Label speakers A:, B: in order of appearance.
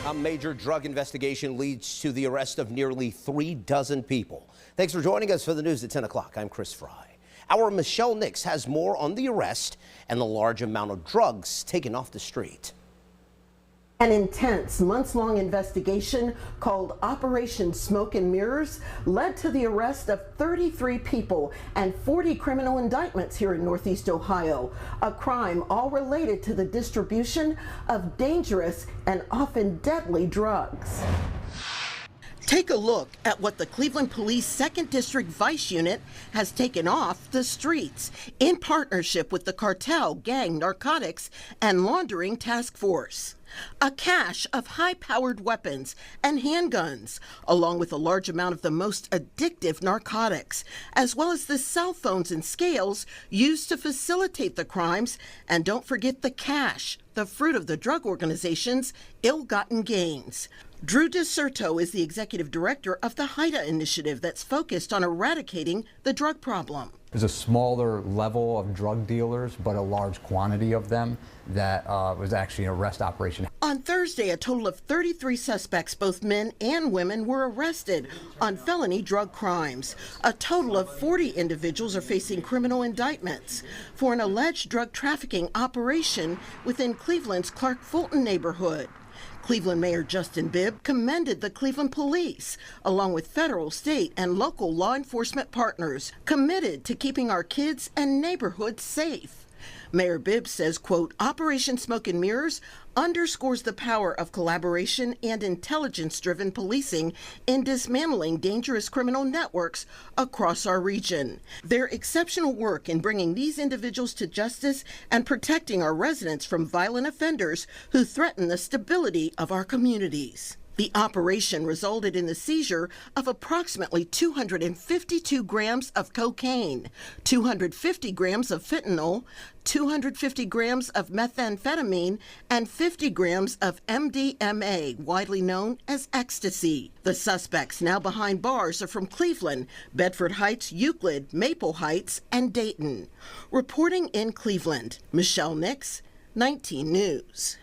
A: A major drug investigation leads to the arrest of nearly 36 people. Thanks for joining us for the news at 10 o'clock. I'm Chris Fry. Our Michelle Nix has more on the arrest and the large amount of drugs taken off the street.
B: An intense, months-long investigation called Operation Smoke and Mirrors led to the arrest of 33 people and 40 criminal indictments here in Northeast Ohio, a crime all related to the distribution of dangerous and often deadly drugs. Take a look at what the Cleveland Police 2nd District Vice Unit has taken off the streets in partnership with the Cartel, Gang, Narcotics, and Laundering Task Force. A cache of high-powered weapons and handguns, along with a large amount of the most addictive narcotics, as well as the cell phones and scales used to facilitate the crimes. And don't forget the cash, the fruit of the drug organization's ill-gotten gains. Drew DeSerto is the executive director of the HIDTA initiative that's focused on eradicating the drug problem.
C: There's a smaller level of drug dealers, but a large quantity of them that was actually an arrest operation.
B: On Thursday, a total of 33 suspects, both men and women, were arrested on felony drug crimes. A total of 40 individuals are facing criminal indictments for an alleged drug trafficking operation within Cleveland's Clark Fulton neighborhood. Cleveland Mayor Justin Bibb commended the Cleveland Police, along with federal, state, and local law enforcement partners, committed to keeping our kids and neighborhoods safe. Mayor Bibb says, quote, Operation Smoke and Mirrors underscores the power of collaboration and intelligence-driven policing in dismantling dangerous criminal networks across our region. Their exceptional work in bringing these individuals to justice and protecting our residents from violent offenders who threaten the stability of our communities. The operation resulted in the seizure of approximately 252 grams of cocaine, 250 grams of fentanyl, 250 grams of methamphetamine, and 50 grams of MDMA, widely known as ecstasy. The suspects now behind bars are from Cleveland, Bedford Heights, Euclid, Maple Heights, and Dayton. Reporting in Cleveland, Michelle Nix, 19 News.